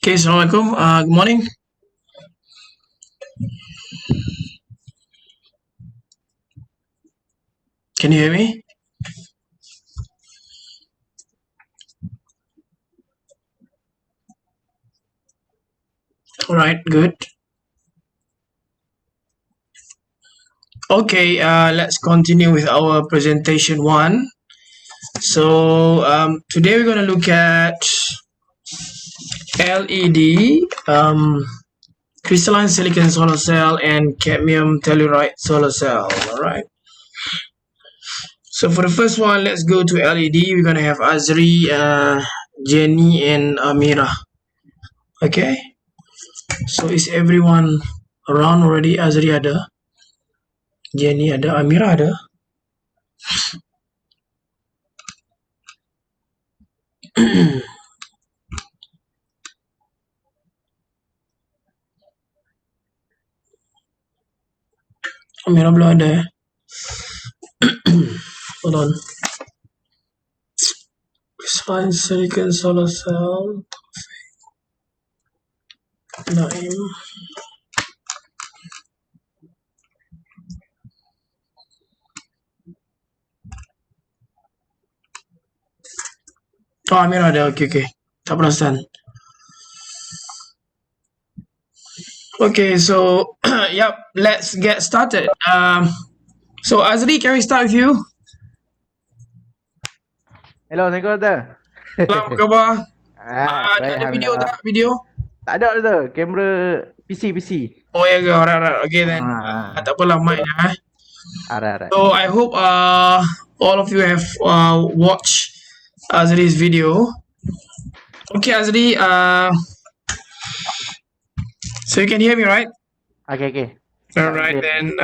Okay, Assalamualaikum. Good morning. Can you hear me? All right, good. Okay, let's continue with our presentation one. So today we're going to look at LED, crystalline silicon solar cell, and cadmium telluride solar cell. All right. So for the first one, let's go to LED. We're going to have Azri, Jenny, and Amira. Okay. So is everyone around already? Azri ada, Jenny ada, Amira ada. Amira belum ada. Hold on. Crystalline silicon solar cell. Naim. Oh, Amira ada. Okay. Tak perasan. Okay, so yep, let's get started. So Azri, can we start with you? Hello, Assalamualaikum Ustaz. Apa khabar? Baik, Ada video Alhamdulillah. tak? Video? Tak ada Ustaz, kamera PC. Oh ya ke, alright. Okay then. Tak apalah mic nya. Alright. So I hope all of you have watched Azri's video. Okay, Azri. So you can hear me, right? Okay. All right then.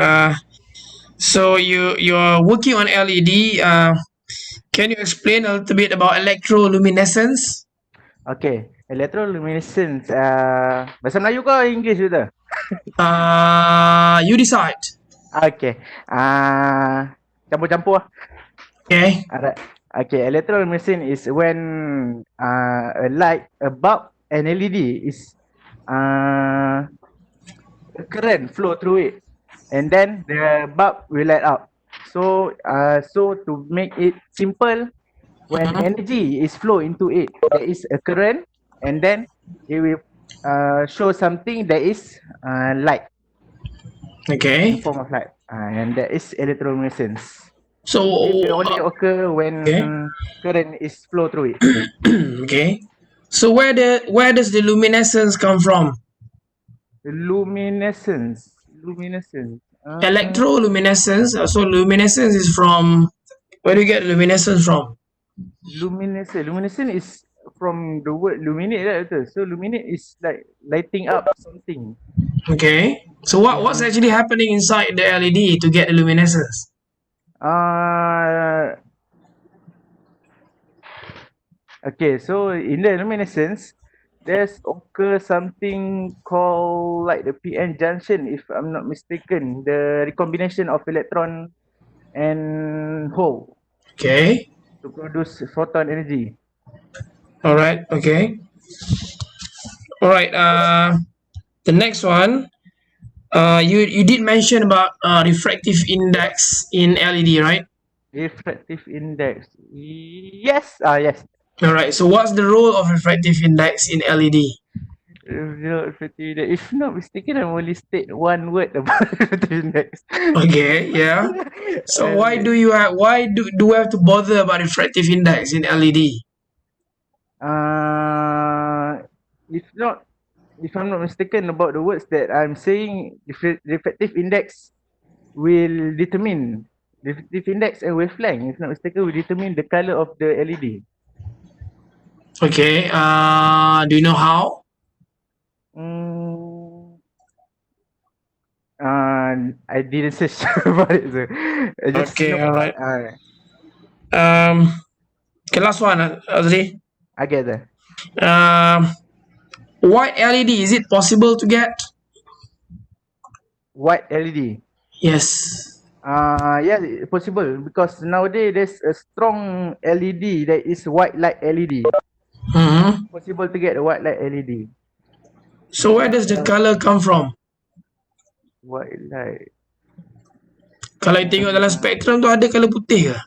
So you're working on LED. Can you explain a little bit about electroluminescence? Okay, electroluminescence. Bahasa Melayu ke English Ustaz? You decide. Okay. Campur-campur lah. Okay. Alright. Okay, electroluminescence is when a light, a bulb, an LED is a current flow through it, and then the bulb will light up. So to make it simple, when energy is flow into it, there is a current, and then it will show something that is light, Okay. in form of light, and that is electroluminescence. So It will only occur when current is flow through it. okay. So where does the luminescence come from? Luminescence. Electroluminescence. So luminescence is from, where do you get luminescence from? Luminescence is from the word luminate, right? So luminate is like lighting up something. Okay. So what's actually happening inside the LED to get the luminescence? Okay, so in the luminescence, there's occur something called like the PN junction, if I'm not mistaken, the recombination of electron and hole Okay. to produce photon energy. All right. Okay. All right. The next one. You did mention about refractive index in LED, right? Refractive index. Yes. Yes. All right. So what's the role of refractive index in LED? Refractive index. If not mistaken, I only state one word about refractive index. Okay. Yeah. So why do we have to bother about refractive index in LED? If I'm not mistaken about the words that I'm saying, refractive index will determine refractive index and wavelength. If not mistaken, will determine the color of the LED. Okay. Do you know how? I didn't search about it. So Okay. All right. Okay. Last one, Azri. I get that. White LED, is it possible to get? White LED. Yes. Yeah, possible, because nowadays there's a strong LED that is white light LED. Mm-hmm. Possible to get a white light LED. So where does the color come from? White light. Kalau you tengok dalam spektrum tu ada color putih ke?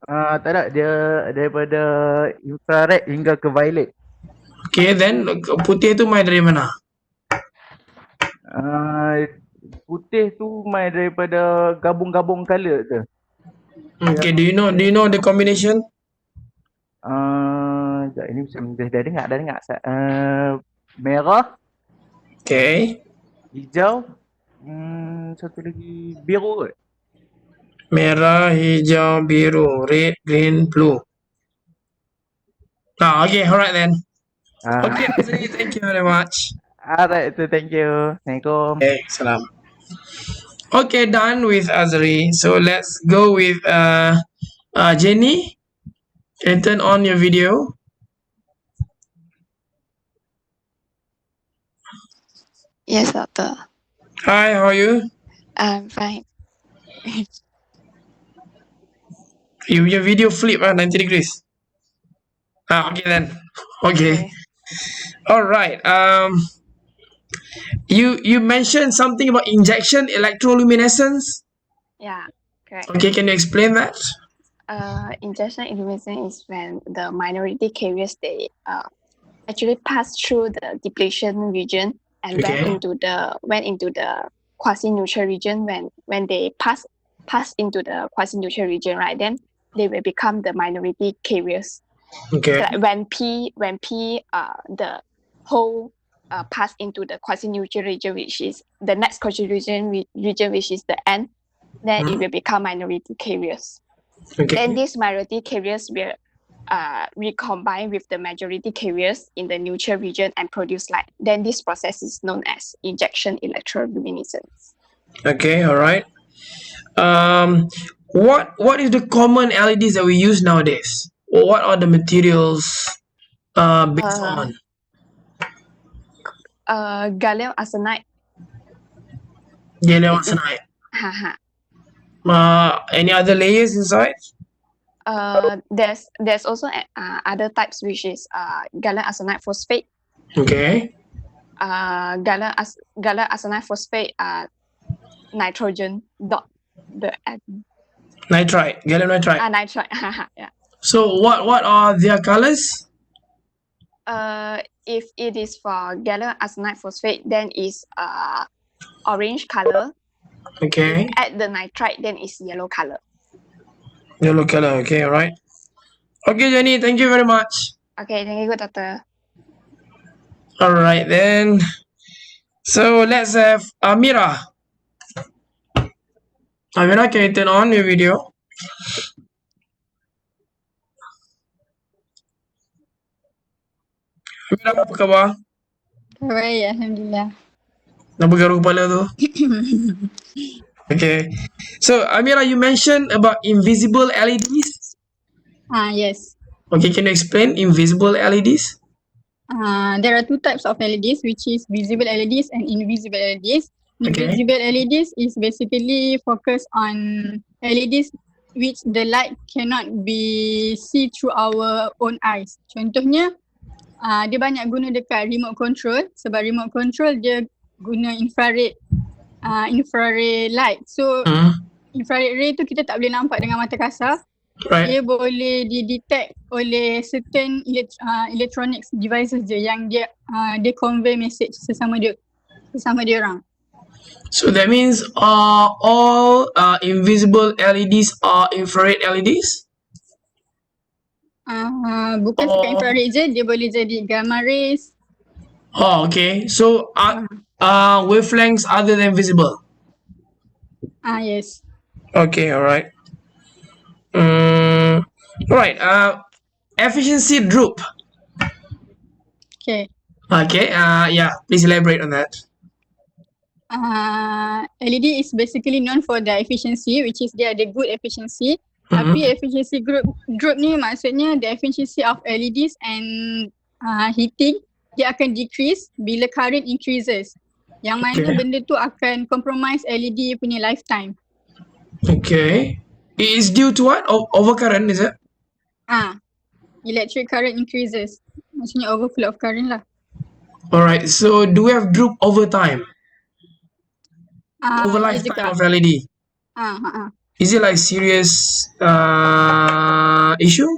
Tak ada, dia daripada infrared hingga ke violet. Okay, then putih tu main dari mana? Putih tu main daripada gabung-gabung color tu. Okay, do you know the combination? Sekejap, ini macam dah dengar. Merah, Okay, hijau, satu lagi biru kot. merah, hijau, biru, red, green, blue. Okay, alright then. Okay, Azri, thank you very much. Alright, so thank you. Assalamualaikum. Okay, salam. Okay, done with Azri. So let's go with Jenny. Can you turn on your video? Yes, doctor. Hi, how are you? I'm fine. Your video flip 90 degrees. Okay then. Okay. All right. You mentioned something about injection electroluminescence. Yeah, correct. Okay, can you explain that? Injection illumination is when the minority carriers they actually pass through the depletion region and Okay. went into the quasi-neutral region. When they pass into the quasi-neutral region, right, then they will become the minority carriers. Okay. Like when P the whole pass into the quasi-neutral region, which is the next quasi-neutral region, which is the N, then it will become minority carriers. Okay. Then these minority carriers will recombine with the majority carriers in the neutral region and produce light. Then this process is known as injection electroluminescence. Okay, all right. What is the common LEDs that we use nowadays? Or what are the materials based on? Gallium arsenide. Gallium arsenide. Haha. Any other layers inside? There's also other types, which is gallium arsenide phosphate. Okay. Gallium arsenide phosphate nitrogen dot the Nitride, gallium nitride. nitride. Yeah. So what are their colors? If it is for gallium arsenide phosphate, then it's orange color. Okay. Add the nitride, then it's yellow color. Yellow color. Okay, all right. Okay, Jenny, thank you very much. Okay, thank you, doctor. All right then. So let's have Amira. Amira, can you turn on your video? Amira, apa khabar? Baik, Alhamdulillah. Nak bergaru kepala tu? Okay. So Amira, you mentioned about invisible LEDs. Yes. Okay, can you explain invisible LEDs? There are two types of LEDs, which is visible LEDs and invisible LEDs. Okay. Invisible LEDs is basically focused on LEDs which the light cannot be see through our own eyes. Contohnya, dia banyak guna dekat remote control sebab remote control dia guna infrared light. So infrared ray tu kita tak boleh nampak dengan mata kasar. Right. Dia boleh didetect oleh certain electronics devices je yang dia convey message sesama dia orang. So that means all invisible LEDs are infrared LEDs? Bukan sekat infrared je, dia boleh jadi gamma rays. Oh, okay. So wavelengths other than visible? Yes. Okay, all right. Right. Efficiency droop. Okay. Okay. Yeah. Please elaborate on that. LED is basically known for their efficiency, which is dia ada good efficiency. Tapi efficiency drop ni maksudnya the efficiency of LEDs and heating dia akan decrease bila current increases. Yang mana benda tu akan compromise LED punya lifetime. Okay. It is due to what? Overcurrent, is it? Electric current increases. Maksudnya overflow of current lah. All right. So do we have droop over time, over Ya lifetime juga. of LED? Is it like serious issue?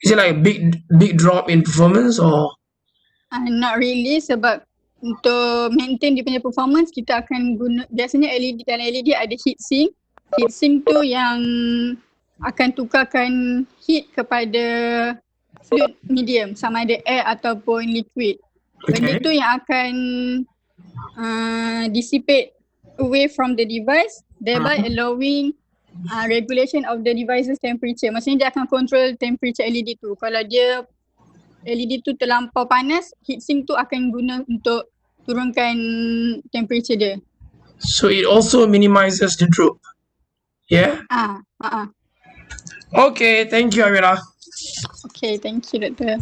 Is it like a big drop in performance or? Not really, sebab untuk maintain dia punya performance kita akan guna, biasanya LED, dalam LED ada heat sink. Heat sink tu yang akan tukarkan heat kepada fluid medium, sama ada air ataupun liquid. Benda Okay. tu yang akan dissipate away from the device, thereby allowing regulation of the device's temperature. Maksudnya dia akan control temperature LED tu. Kalau dia LED tu terlampau panas, heatsink tu akan guna untuk turunkan temperature dia. So it also minimizes the droop. Yeah. Okay. Thank you, Amira. Okay, thank you, Doctor.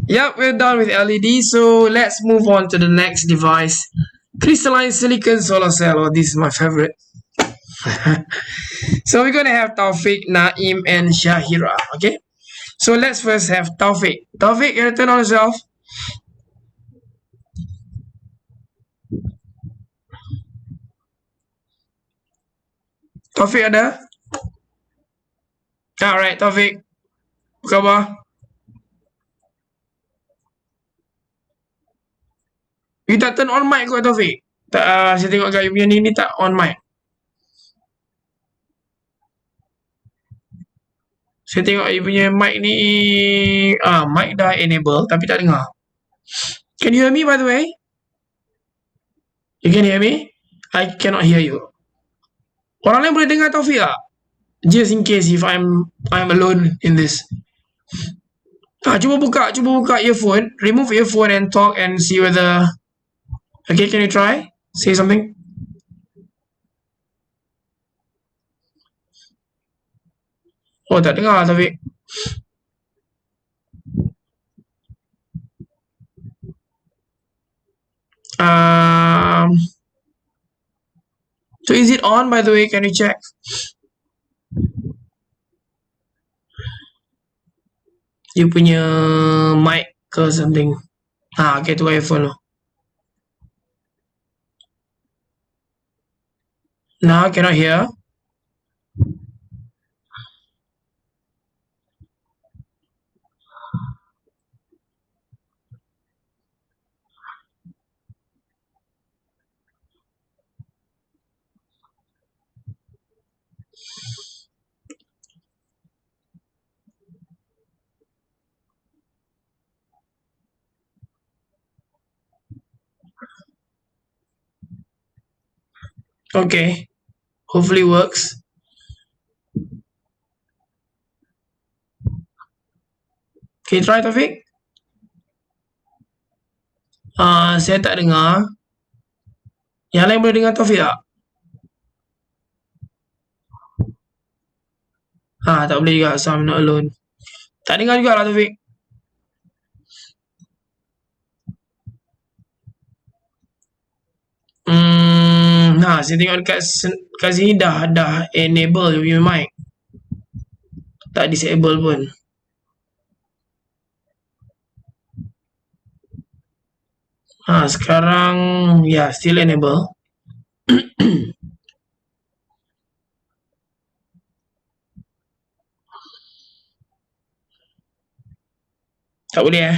Yep, we're done with LED. So let's move on to the next device, crystalline silicon solar cell. Oh, this is my favorite. So we're gonna have Taufik, Naim, and Shahira. Okay. So let's first have Taufik. Taufik, you turn on yourself. Taufik ada? Alright, Taufik. Apa khabar? You tak turn on mic kot, Taufik? Tak, saya tengok kat you punya ni tak on mic. Saya tengok you punya mic ni, mic dah enable tapi tak dengar. Can you hear me by the way? You can hear me? I cannot hear you. Orang lain boleh dengar Taufik tak? Just in case if I'm alone in this. Cuba buka earphone, remove earphone and talk and see whether. Okay, can you try? Say something. Oh, tak dengar Taufik. So is it on by the way? Can you check? You punya mic ke something. Okay, tu earphone lo. Now cannot hear. Okay, hopefully works. Can you try Taufik? Saya tak dengar. Yang lain boleh dengar Taufik tak? Tak boleh juga, so I'm not alone. Tak dengar juga lah Taufik. Saya tengok kat sini dah enable your mic. Tak disable pun. Sekarang still enable. Tak boleh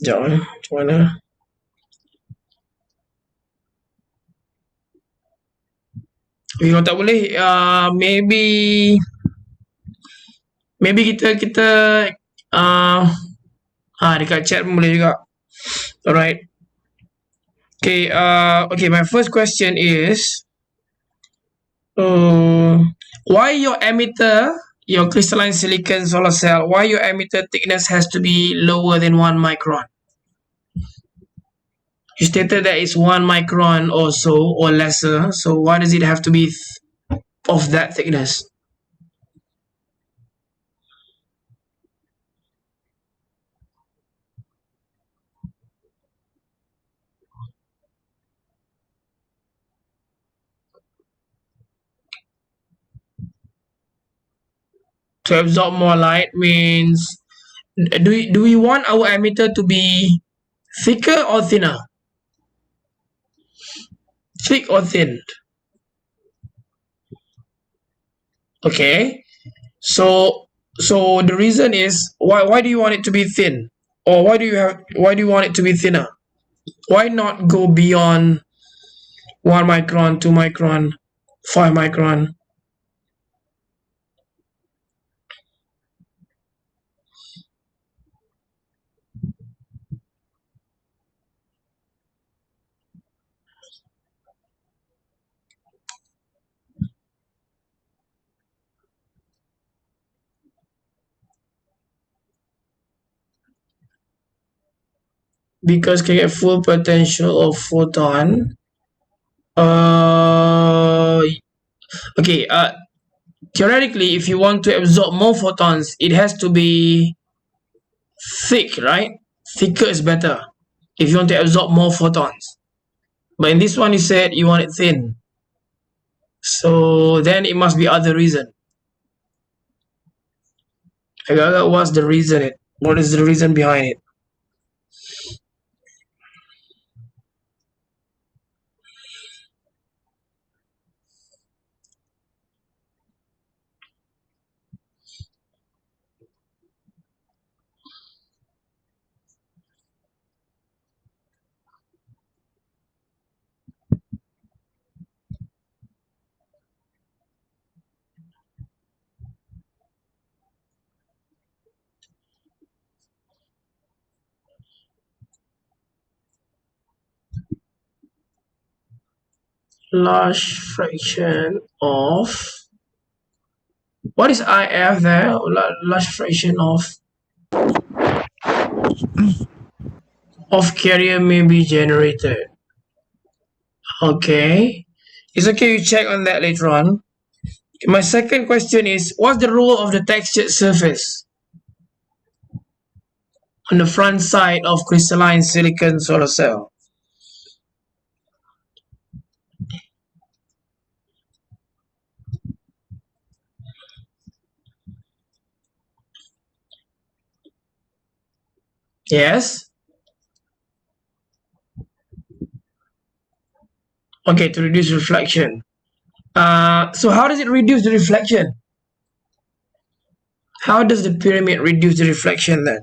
Sekejap macam mana? Kalau tak boleh, maybe kita dekat chat pun boleh juga. Alright. Okay, my first question is why your emitter, your crystalline silicon solar cell, why your emitter thickness has to be lower than 1 micron? You stated that it's 1 micron or so or lesser, so why does it have to be of that thickness? to absorb more light means, do we want our emitter to be thicker or thinner? Thick or thin? Okay. So the reason is, why do you want it to be thin? Or why do you want it to be thinner? Why not go beyond 1 micron, 2 micron, 5 micron? Because can get full potential of photon. Okay, theoretically, if you want to absorb more photons, it has to be thick, right? Thicker is better if you want to absorb more photons. But in this one, you said you want it thin. So then it must be other reason. What's the reason? What is the reason behind it? Large fraction of, what is IF there? Large fraction of carrier may be generated. Okay, it's okay, you check on that later on. My second question is, what's the role of the textured surface on the front side of crystalline silicon solar cell? Yes. Okay, to reduce reflection. So how does it reduce the reflection? How does the pyramid reduce the reflection then?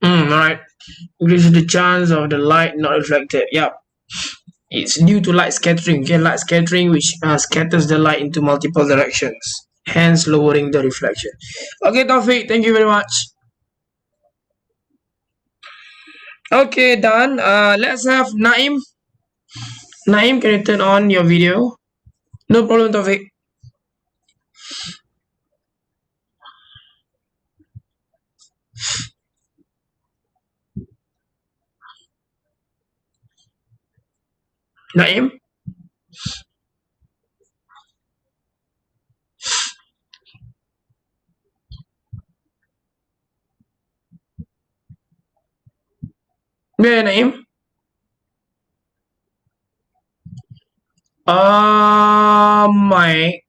Alright. Increases the chance of the light not reflected. Yep. It's due to light scattering. Okay, light scattering which scatters the light into multiple directions, hence lowering the reflection. Okay, Taufik, thank you very much. Okay, done. Let's have Naim. Naim, can you turn on your video? No problem, Taufik. Naim? Yeah, Naim? Mic.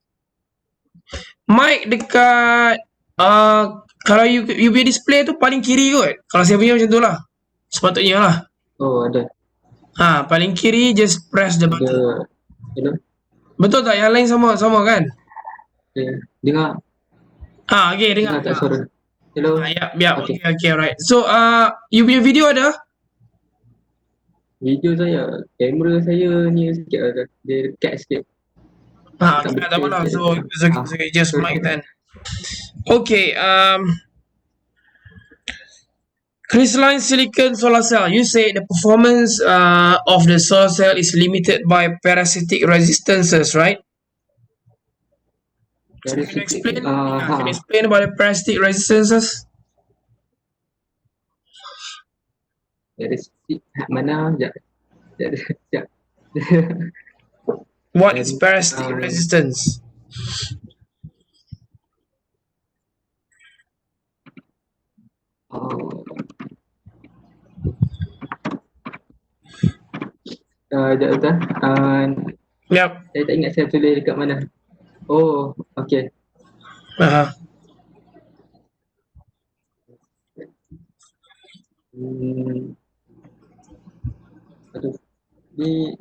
Mic dekat kalau you punya display tu paling kiri kot. Kalau saya punya macam tu lah. Sepatutnya lah. Oh, ada. Paling kiri, just press the button. Ada. Hello? Betul tak? Yang lain sama kan? Dengar. Okay, dengar. Tak suara. Hello? Yap. Okay, alright. So, you punya video ada? Video saya, kamera saya ni sikit lah. Dia dekat sikit. Okay, tak apalah. So just mic then. Okay, crystalline silicon solar cell. You say the performance of the solar cell is limited by parasitic resistances, right? So can you explain? Can you Ha. explain about the parasitic resistances? Karakteristik mana? Sekejap. What is And, parasitic resistance? Sekejap. Yep. Saya tak ingat saya tulis dekat mana. Oh, okay. Uh-huh. Aduh. Ni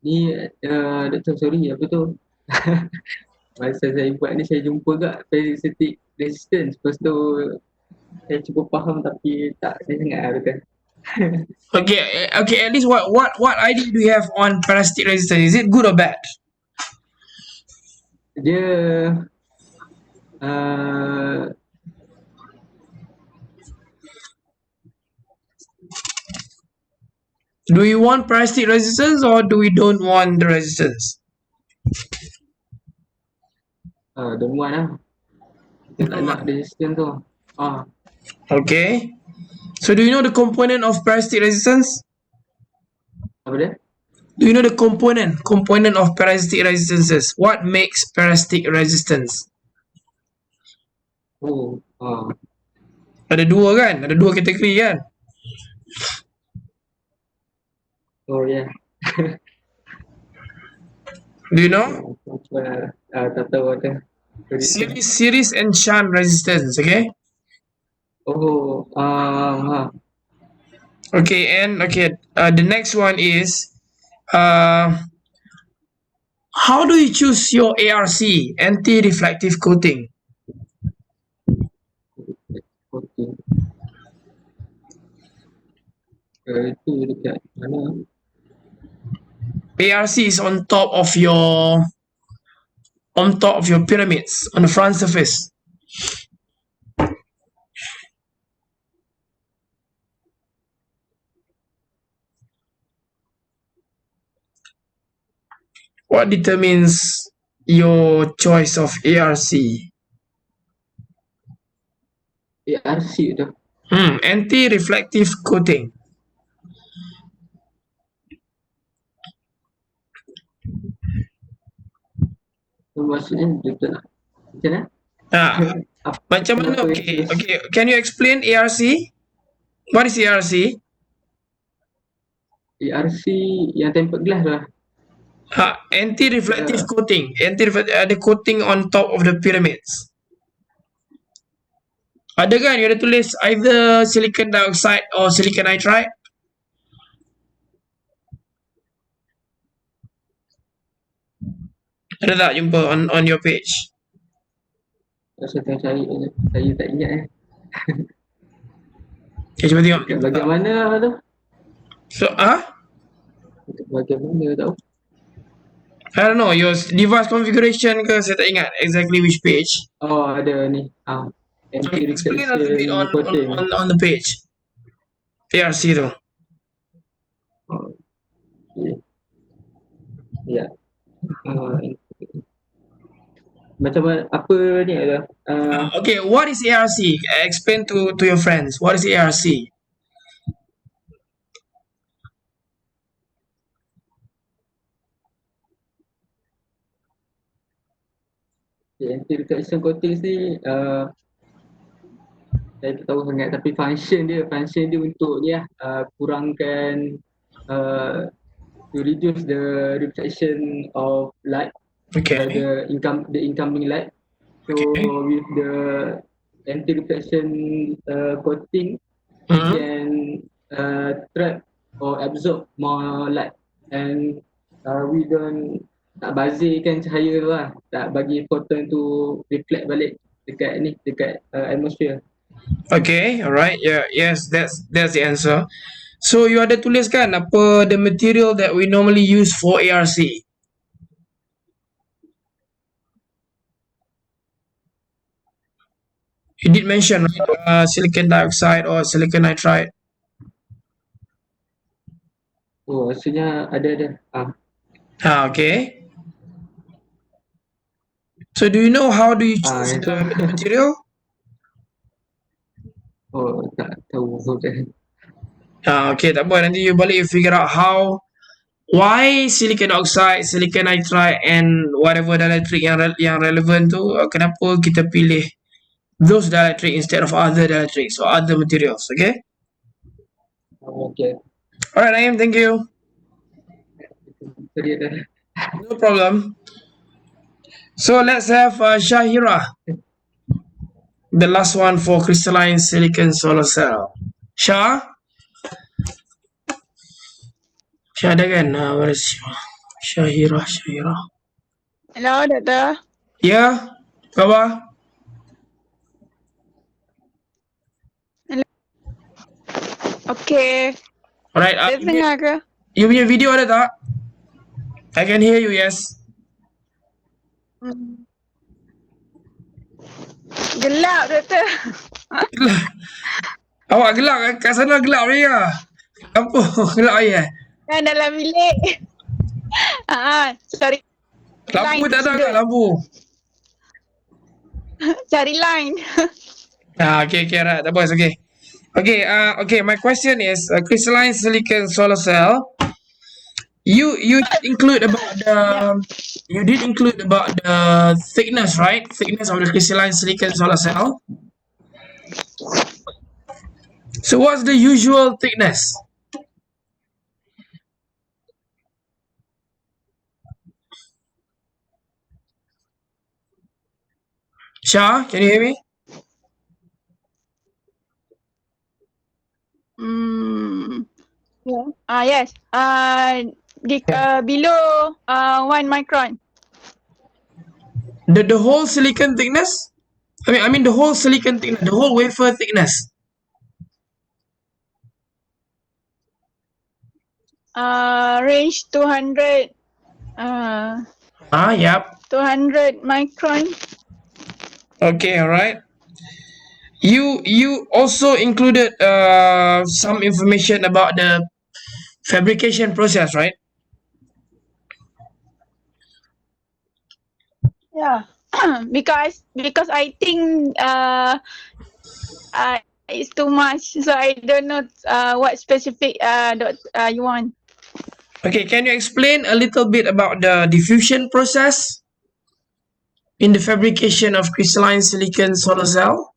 ni Dr. Sorry, apa tu? Masa saya buat ni saya jumpa kat parasitic resistance. Lepas tu saya cuba faham tapi tak sangat lah betul. Okay. At least what idea do you have on parasitic resistance? Is it good or bad? Dia Do we want parasitic resistance or do we don't want the resistance? demuan lah. Kita tak nak resistance tu. Okay. So do you know the component of parasitic resistance? Apa dia? Do you know the component of parasitic resistances? What makes parasitic resistance? Ada dua kan? Ada dua kategori kan? Oh yeah. Do you know? Tak tahu ada. Series and shunt resistance, okay? Okay, and the next one is how do you choose your ARC, anti-reflective coating? Itu dekat mana? ARC is on top of your pyramids on the front surface. What determines your choice of ARC? ARC tu. Anti-reflective coating. Maksudnya betul tak? Macam mana? Macam mana? Okay. Can you explain ARC? What is ARC? ARC yang tempered glass lah. Anti-reflective coating. Ada coating on top of the pyramids. Ada kan? You ada tulis either silicon dioxide or silicon nitride. Ada tak jumpa on your page? Saya tengah cari. Saya tak ingat Okay, cuba tengok. Bagaimana tu? So, Bagaimana tahu? I don't know, your device configuration ke, saya tak ingat exactly which page. Oh, ada ni. Explain a little bit on the page. ARC tu. Ya. Macam apa ni ada? Okay, what is ARC? Explain to your friends. What is ARC? Anti-reflection coating ni saya tak tahu sangat tapi function dia untuk ni kurangkan to reduce the reflection of light. Okay. The incoming light. So with the anti-reflection coating, we can trap or absorb more light, and we don't tak bazirkan cahaya tu lah, tak bagi photon tu reflect balik dekat atmosphere. Okay, alright, yeah, yes, that's the answer. So you ada tulis kan apa the material that we normally use for ARC? You did mention, right? Silicon dioxide or silicon nitride. Oh, maksudnya ada. Okay. So do you know how do you choose Yang tu. the material? Oh, tak tahu. Okay, tak apa. Nanti you balik you figure out why silicon oxide, silicon nitride and whatever dielectric yang relevant tu, kenapa kita pilih those dielectric instead of other dielectrics or other materials. Okay. Okay. Alright, Naim, thank you. Sorry ada. No problem. So let's have Shahira, the last one for crystalline silicon solar cell. Shah ada kan? Where is Shahira? Hello, Doktor. Ya, khabar? Okay. Alright, Saya dengar ke? you punya video ada tak? I can hear you, yes. Gelap, Doktor. Awak gelap kat sana gelap ni ya. Kampung gelap ni Kan dalam bilik. Sorry. Lampu Line tak ada sudut. ke lampu? Cari line. Okay, right. Tak apa, it's okay. Okay, my question is crystalline silicon solar cell. You did include about the thickness, right? Thickness of the crystalline silicon solar cell. So what's the usual thickness? Shah, can you hear me? Yes. Below 1 micron. The whole silicon thickness? I mean the whole silicon thickness, the whole wafer thickness. Range 200. Yep. 200 micron. Okay, all right. You also included some information about the fabrication process, right? Yeah. because I think it's too much, so I don't know what specific you want. Okay, can you explain a little bit about the diffusion process in the fabrication of crystalline silicon solar cell?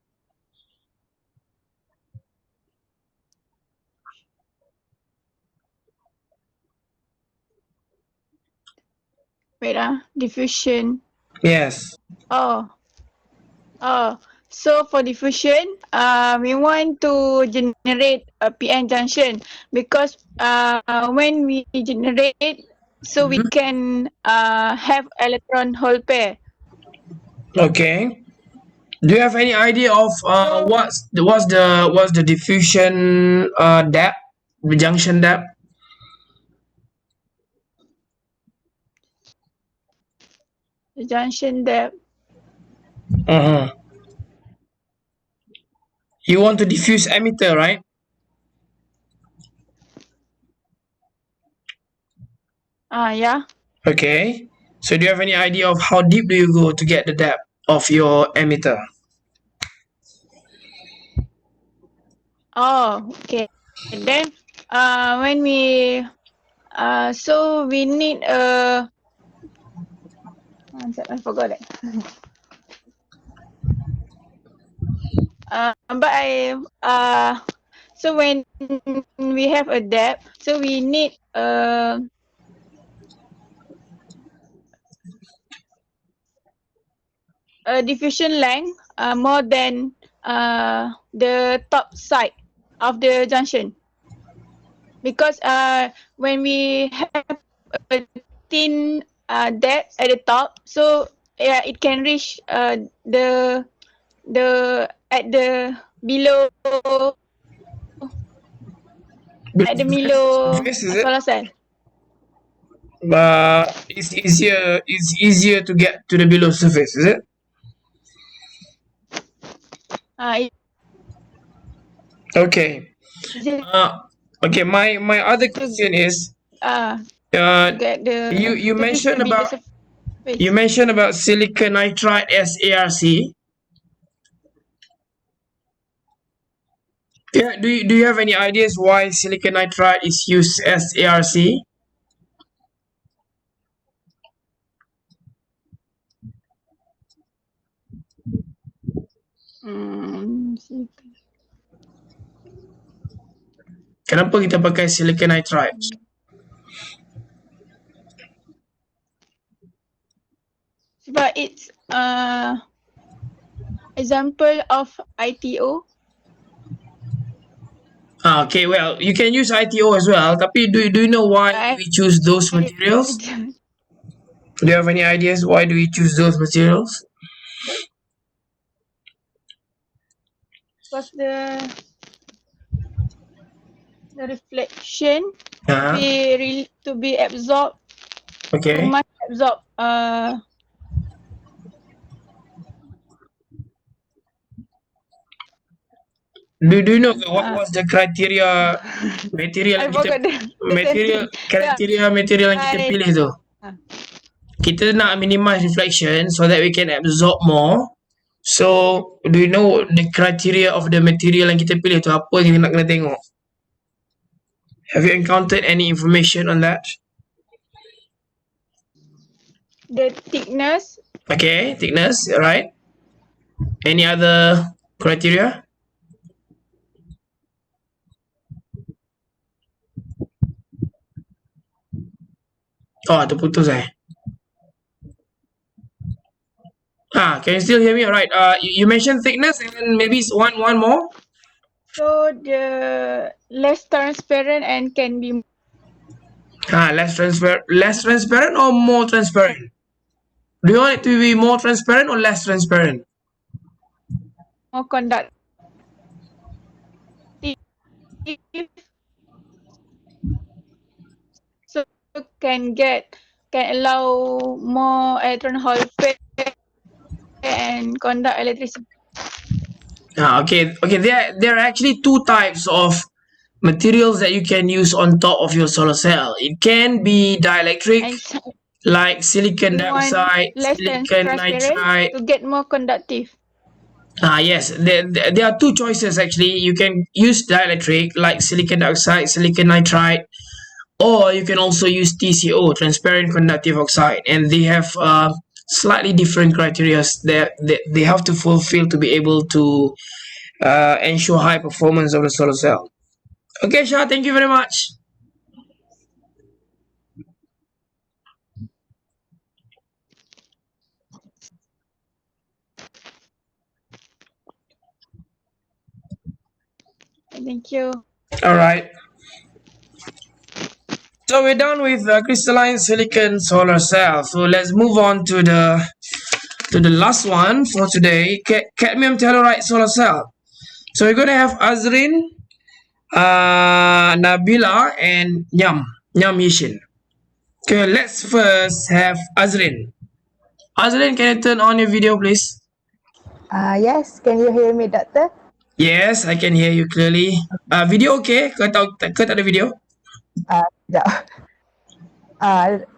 Wait, diffusion. Yes. Oh. So for diffusion, we want to generate a PN junction because when we generate, so we can have electron hole pair. Okay. Do you have any idea of what's the diffusion depth, the junction depth? The junction depth. You want to diffuse emitter, right? Yeah. Okay. So do you have any idea of how deep do you go to get the depth of your emitter? Oh, okay. And then when we so we need I forgot it. But so when we have a depth, so we need a diffusion length more than the top side of the junction, because when we have a thin depth at the top, so yeah, it can reach the at the below at the below Surface, is it? solar cell. It's easier to get to the below surface, is it? It, Okay. is it Okay. My other question is, to get the you to reach the mentioned bigger about surface? silicon nitride as ARC. Yeah. Do you have any ideas why silicon nitride is used as ARC? Kenapa kita pakai silicon nitride? But it's example of ITO. Okay, well, you can use ITO as well. Tapi do you know why we choose those materials? Do you have any ideas why do we choose those materials? Because the reflection to be absorbed, Okay. to much absorb Do you know what was the criteria material I yang kita forgot the material yang kita pilih tu? Kita nak minimize reflection so that we can absorb more. So, do you know the criteria of the material yang kita pilih tu apa yang kita nak kena tengok? Have you encountered any information on that? the thickness. Okay, thickness, right? Any other criteria? Oh, terputus can you still hear me? All right. You mentioned thickness and then maybe one more. So the less transparent and can be Less transparent or more transparent? Do you want it to be more transparent or less transparent? more conductive. So can allow more electron hole pair and conduct electricity. Okay. There are actually two types of materials that you can use on top of your solar cell. It can be dielectric, And like silicon we want dioxide, less silicon transparent nitride. to get more conductive. Yes, there are two choices actually. You can use dielectric like silicon dioxide, silicon nitride, or you can also use TCO, transparent conductive oxide, and they have slightly different criteria that they have to fulfill to be able to ensure high performance of the solar cell. Okay, Shah, thank you very much. Thank you. All right. So we're done with crystalline silicon solar cell. So let's move on to the last one for today, cadmium telluride solar cell. So we're gonna have Azrin, Nabila, and Nyam Yishin. Okay, let's first have Azrin. Azrin, can you turn on your video, please? Yes, can you hear me, Doctor? Yes, I can hear you clearly. Video okay? Kau tak ada video? Sekejap.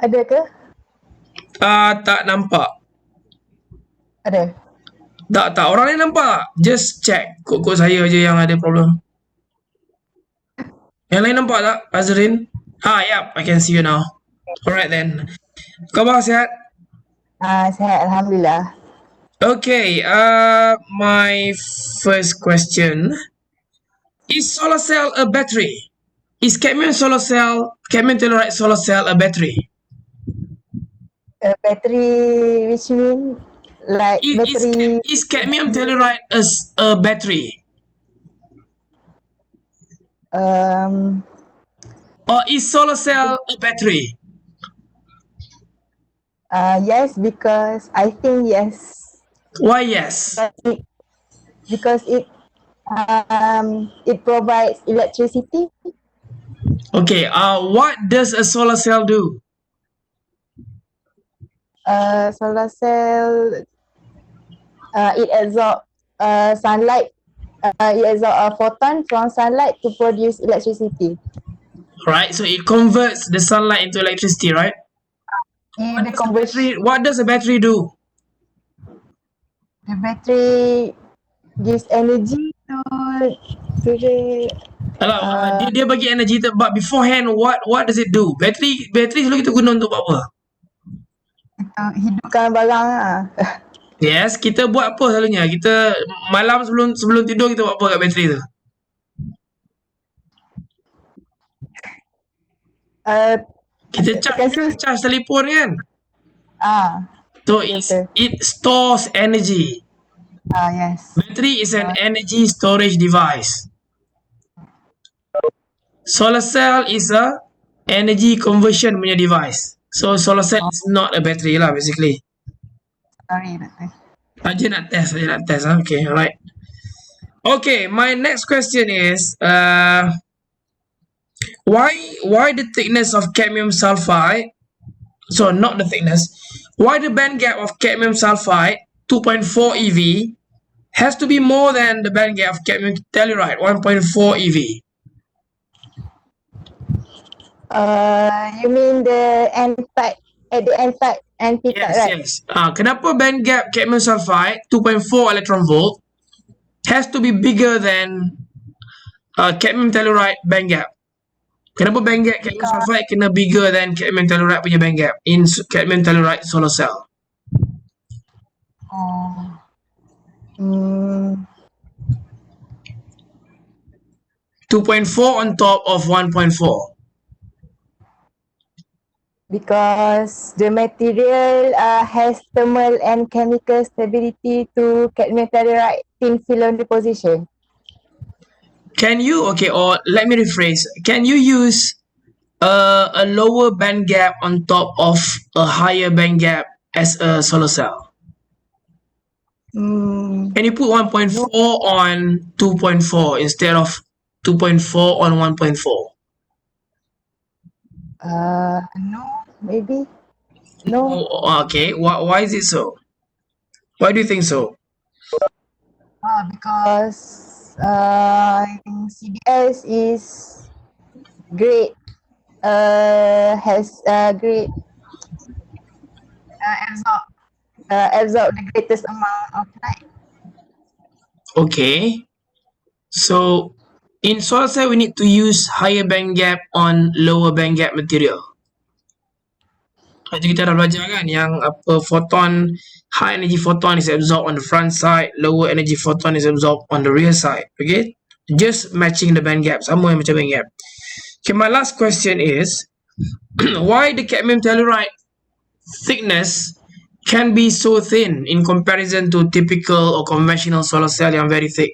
Ada ke? Tak nampak. Ada. Tak. Orang lain nampak. Just check. Kok saya je yang ada problem. Yang lain nampak tak, Azrin? Yep, I can see you now. Alright then. Khabar sihat? Sihat, Alhamdulillah. Okay, my first question. Is solar cell a battery? Is cadmium telluride solar cell a battery? A battery, which mean like battery. Is cadmium telluride a battery? Or is solar cell a battery? Yes, because I think yes. Why yes? Because it provides electricity. Okay, what does a solar cell do? Solar cell, it absorbs sunlight It absorbs a photon from sunlight to produce electricity. Right, so it converts the sunlight into electricity, right? What does a battery do? The battery gives energy to the Dia bagi energy, but beforehand, what does it do? Battery selalu kita guna untuk apa? hidupkan barang lah. Yes, kita buat apa selalunya? Kita malam sebelum tidur kita buat apa kat bateri tu? Kita charge telefon kan? So it stores energy. Yes. Battery is an energy storage device. Solar cell is a energy conversion punya device. So solar cell is not a battery lah basically. Sorry, Doctor. Saja nak test. Okay, alright. Okay, my next question is why the thickness of cadmium sulfide, so not the thickness, why the band gap of cadmium sulfide 2.4 eV has to be more than the band gap of cadmium telluride 1.4 eV? You mean the N-type, at the N-type and P-type, right? Yes. Kenapa band gap cadmium sulfide 2.4 electron volt has to be bigger than cadmium telluride band gap? Kenapa band gap cadmium sulfide kena bigger than cadmium telluride punya band gap in cadmium telluride solar cell? 2.4 on top of 1.4. Because the material has thermal and chemical stability to cadmium telluride thin film deposition. Can you, or let me rephrase, can you use a lower band gap on top of a higher band gap as a solar cell? Can you put 1.4 on 2.4 instead of 2.4 on 1.4? No, maybe. No. Okay, why is it so? Why do you think so? Because I think CDS is great, has great absorb the greatest amount of light. Okay, so in solar cell we need to use higher band gap on lower band gap material. Macam kita dah belajar kan yang apa photon, high energy photon is absorbed on the front side, lower energy photon is absorbed on the rear side. Okay, just matching the band gap, sama macam band gap. Okay, my last question is why the cadmium telluride thickness can be so thin in comparison to typical or conventional solar cell yang very thick?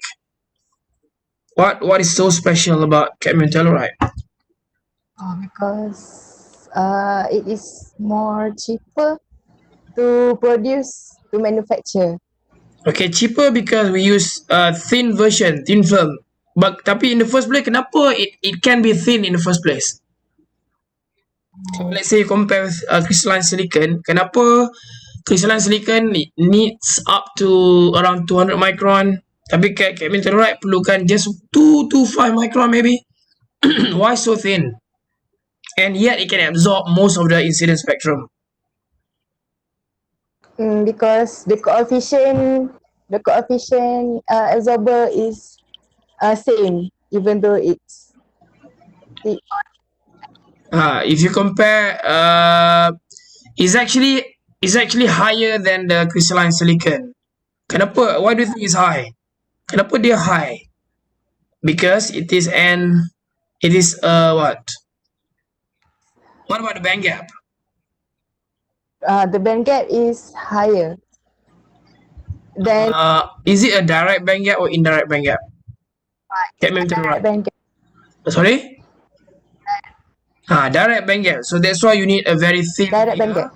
What is so special about cadmium telluride? Because it is more cheaper to produce, to manufacture. Okay, cheaper because we use thin version, thin film. But tapi in the first place, kenapa it can be thin in the first place? So let's say you compare with crystalline silicon, kenapa crystalline silicon needs up to around 200 micron, tapi cadmium telluride perlukan just 2 to 5 micron maybe? Why so thin? And yet it can absorb most of the incident spectrum. Because the coefficient absorber is same, even though it's if you compare, is actually higher than the crystalline silicon. Kenapa? Why do you think it's high? Kenapa dia high? Because it is what? What about the band gap? The band gap is higher. Then is it a direct band gap or indirect band gap? Cadmium telluride. band gap. Sorry? Direct band gap. So that's why you need a very thin Direct band gap.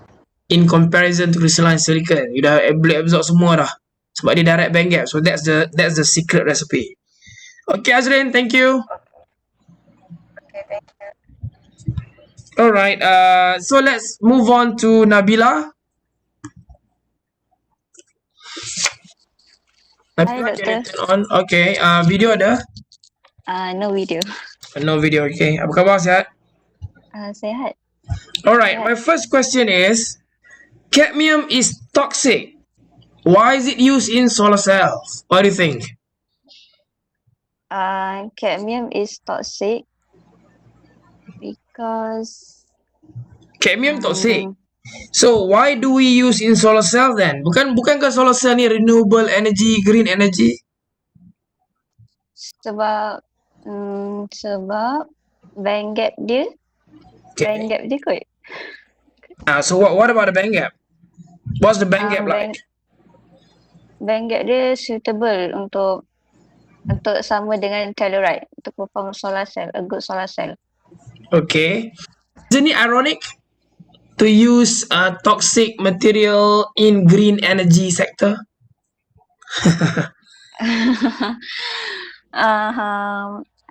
in comparison to crystalline silicon. You dah boleh absorb semua dah. Sebab dia direct band gap. So that's the secret recipe. Okay, Azrin, thank you. Okay, thank you. Alright, so let's move on to Nabila. Nabila, can you turn on? Okay. Video ada? No video. No video. Okay. Apa khabar, sihat? Sehat. Alright. My first question is, cadmium is toxic. Why is it used in solar cells? What do you think? Cadmium is toxic because Cadmium toxic. So why do we use in solar cell then? Bukankah solar cell ni renewable energy, green energy? sebab band gap dia kot. So what about the band gap? What's the band gap like? Band gap dia suitable untuk sama dengan telluride untuk perform solar cell, a good solar cell. Okay. Isn't it ironic to use toxic material in green energy sector?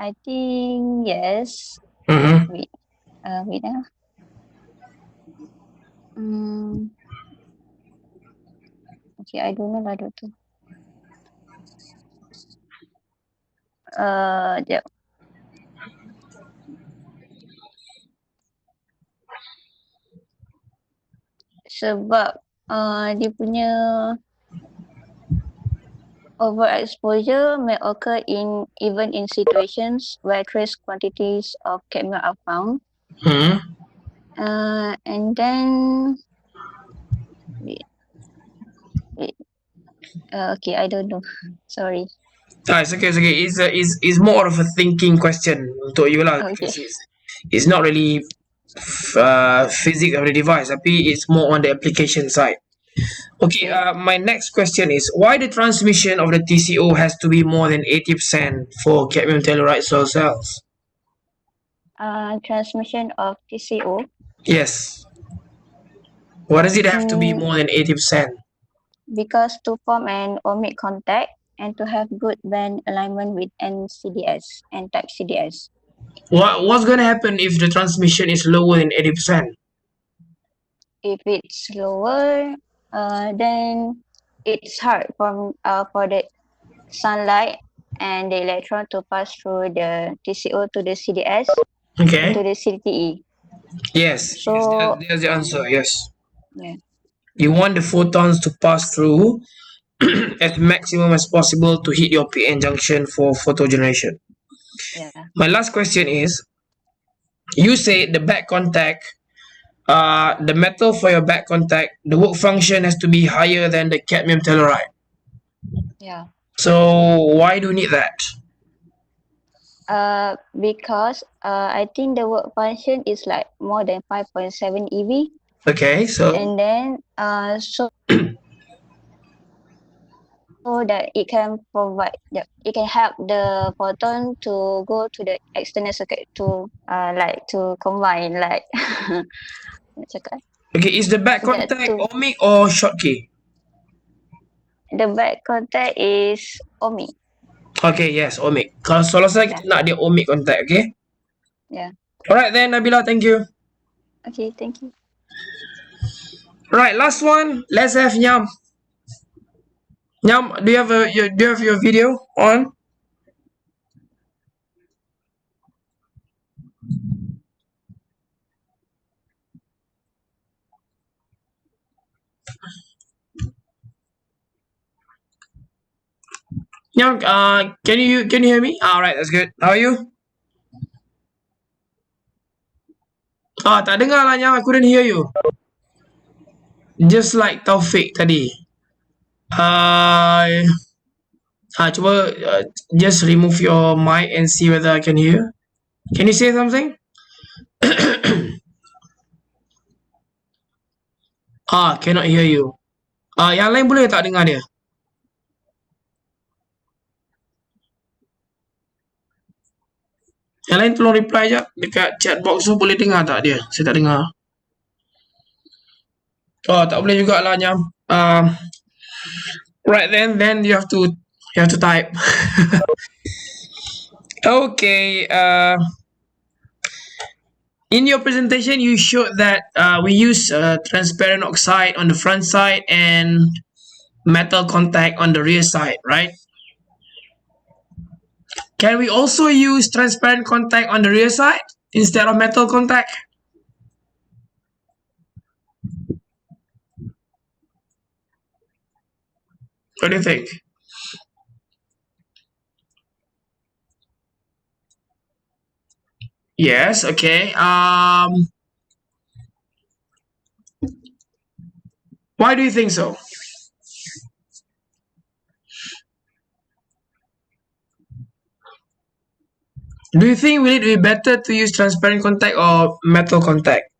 I think yes. Wait. Wait. Okay, I don't know lah tu. Sekejap. Sebab dia punya overexposure may occur even in situations where trace quantities of cadmium are found. And then wait. Okay, I don't know. Sorry. It's okay. It's more of a thinking question untuk you lah. Okay. It's not really physics of the device, tapi it's more on the application side. Okay, my next question is, why the transmission of the TCO has to be more than 80% for cadmium telluride solar cells? Transmission of TCO? Yes. Why does it have to be more than 80%? Because to form an ohmic contact and to have good band alignment with NCDS, N-type CDS. What's going to happen if the transmission is lower than 80%? If it's lower, then it's hard for the sunlight and the electron to pass through the TCO to the CDS Okay. to the CTE. Yes. So there's the answer. Yes. Yeah. You want the photons to pass through as maximum as possible to hit your PN junction for photogeneration. Yeah. My last question is, you say the back contact, the metal for your back contact, the work function has to be higher than the cadmium telluride. Yeah. So why do you need that? Because I think the work function is like more than 5.7 eV. Okay, so And then so that it can provide, it can help the photon to go to the external circuit to to combine okay, is the back contact ohmic or Schottky? The back contact is ohmic. Okay, yes, ohmic. Kalau solar cell kita nak dia ohmic contact, okay? Yeah. Alright then, Nabila, thank you. Okay, thank you. Right, last one. Let's have Nyam. Nyam, do you have your video on? Nyam, can you hear me? All right, that's good. How are you? Tak dengar lah Nyam, I couldn't hear you. Just like Taufik tadi. Cuba just remove your mic and see whether I can hear. Can you say something? Cannot hear you. Yang lain boleh tak dengar dia? Yang lain tolong reply je dekat chat box tu, boleh dengar tak dia? Saya tak dengar. Tak boleh jugalah Nyam. Right then you have to type. Okay. In your presentation, you showed that we use transparent oxide on the front side and metal contact on the rear side, right? Can we also use transparent contact on the rear side instead of metal contact? What do you think? Yes, okay. Why do you think so? Do you think will it be better to use transparent contact or metal contact?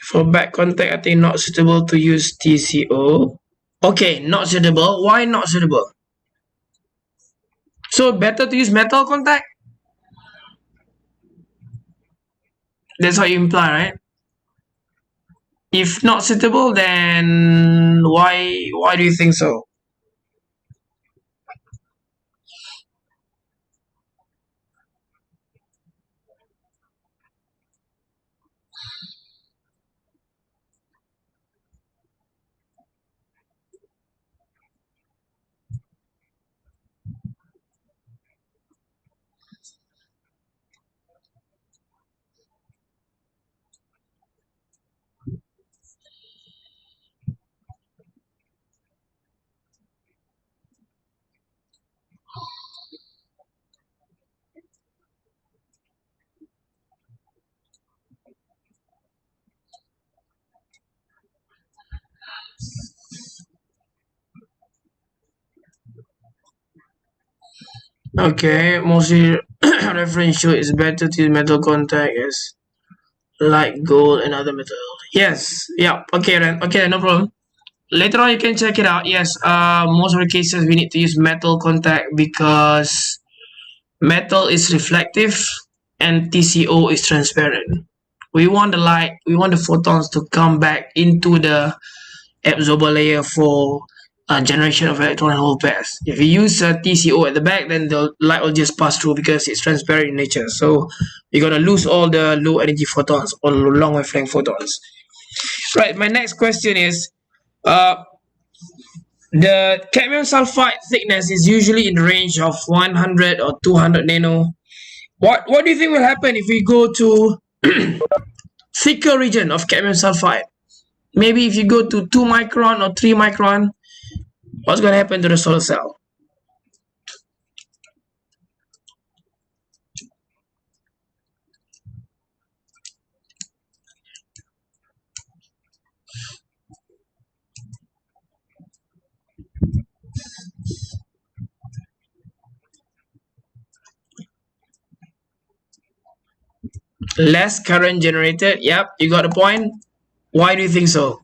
For back contact, I think not suitable to use TCO. Okay, not suitable. Why not suitable? So better to use metal contact? That's what you imply, right? If not suitable, then why do you think so? Okay, mostly reference show it's better to use metal contact as like gold and other metal. Yes, yeah, okay then, no problem. Later on you can check it out. Yes, most of the cases we need to use metal contact because metal is reflective and TCO is transparent. We want the light, we want the photons to come back into the absorber layer for generation of electron and hole pairs. If you use TCO at the back, then the light will just pass through because it's transparent in nature. So you're gonna lose all the low energy photons or long wavelength photons. Right. My next question is, the cadmium sulfide thickness is usually in the range of 100 or 200 nano. What do you think will happen if we go to thicker region of cadmium sulfide? Maybe if you go to 2 micron or 3 micron, what's going to happen to the solar cell? Less current generated. Yep, you got the point. Why do you think so?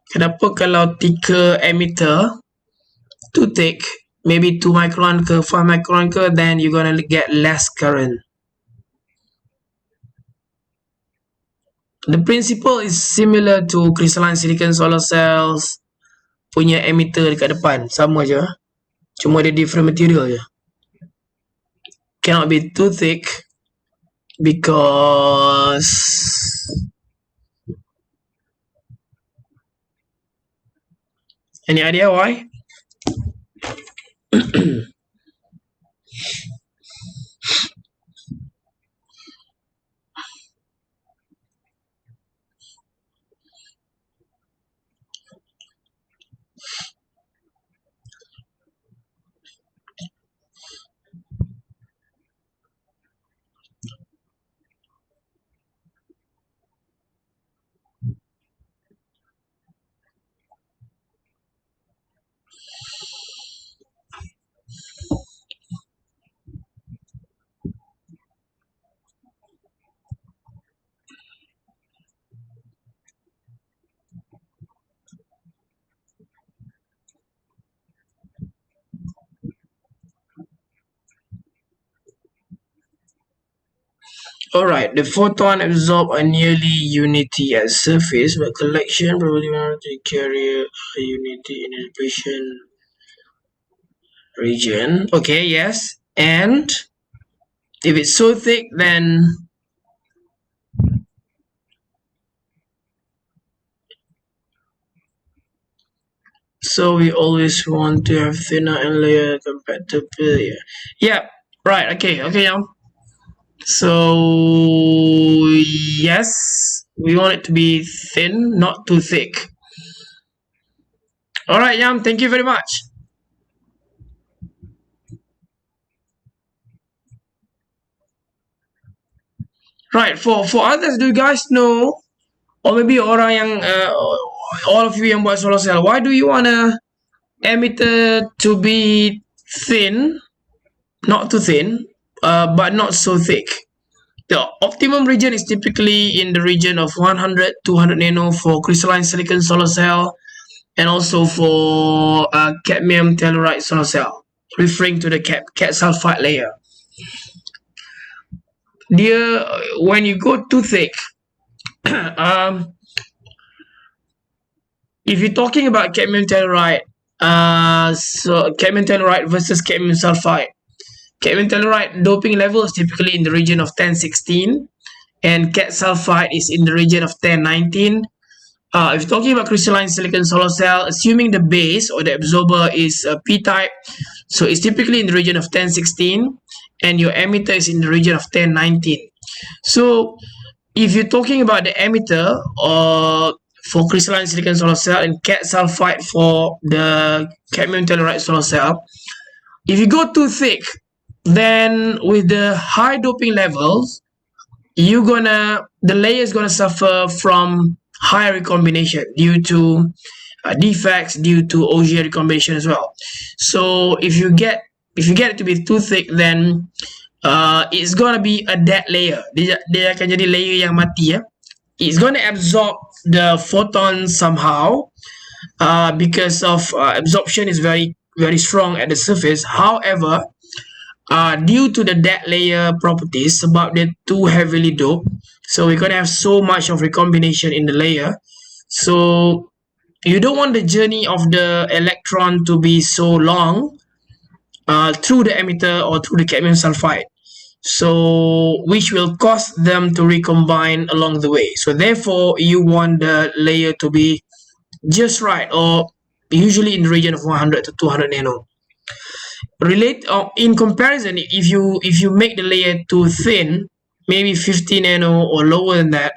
Kenapa kalau thicker emitter, too thick, maybe 2 micron ke 5 micron ke, then you're gonna get less current. The principle is similar to crystalline silicon solar cells punya emitter dekat depan, sama je. Cuma dia different material je. Cannot be too thick because any idea why? Alright, the photon absorb a nearly unity at surface, but collection probably want to carry a unity in dissipation region. Okay, yes. And if it's so thick, then so we always want to have thinner and layer compared to layer. Yeah, right. Okay, yeah. So yes, we want it to be thin, not too thick. All right, Yam. Thank you very much. Right. For others, do you guys know, or maybe orang yang all of you yang buat solar cell, why do you wanna emitter to be thin, not too thin, but not so thick? The optimum region is typically in the region of 100 200 nano for crystalline silicon solar cell, and also for cadmium telluride solar cell, referring to the cat sulfide layer. When you go too thick, if you're talking about cadmium telluride, so cadmium telluride versus cadmium sulfide, cadmium telluride doping level is typically in the region of 1016, and cat sulfide is in the region of 1019. If you're talking about crystalline silicon solar cell, assuming the base or the absorber is p-type, so it's typically in the region of 1016, and your emitter is in the region of 1019. So if you're talking about the emitter for crystalline silicon solar cell and cat sulfide for the cadmium telluride solar cell, if you go too thick, then with the high doping levels, the layer is gonna suffer from higher recombination due to defects, due to OGA recombination as well. So if you get it to be too thick, then it's gonna be a dead layer. Dia akan jadi layer yang mati ya. It's gonna absorb the photons somehow, because of absorption is very very strong at the surface. However, due to the dead layer properties, sebab they're too heavily doped, so we're gonna have so much of recombination in the layer. So you don't want the journey of the electron to be so long through the emitter or through the cadmium sulfide, so which will cause them to recombine along the way. So therefore you want the layer to be just right, or usually in the region of 100 to 200 nano. In comparison, if you make the layer too thin, maybe 50 nano or lower than that,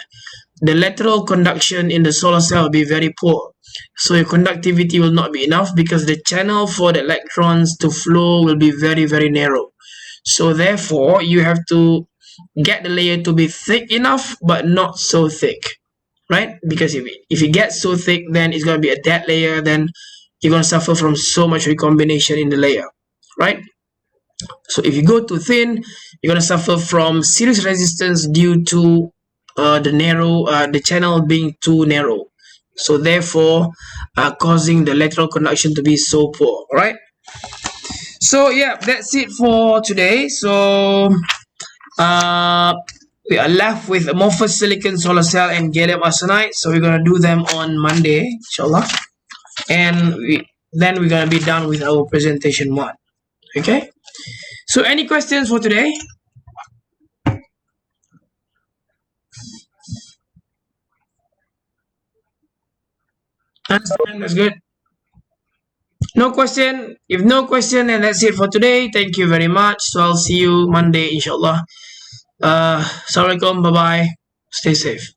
the lateral conduction in the solar cell will be very poor. So your conductivity will not be enough because the channel for the electrons to flow will be very very narrow. So therefore you have to get the layer to be thick enough but not so thick, right? Because if it gets so thick, then it's going to be a dead layer, then you're going to suffer from so much recombination in the layer, right? So if you go too thin, you're going to suffer from series resistance due to the channel being too narrow, so therefore causing the lateral conduction to be so poor, right? So yeah, that's it for today. So we are left with amorphous silicon solar cell and gallium arsenide, so we're gonna do them on Monday, inshallah, and then we're gonna be done with our presentation one. Okay, so any questions for today? Understand? That's good. No question? If no question, then that's it for today. Thank you very much. So I'll see you Monday, inshallah. Assalamualaikum. Bye bye. Stay safe.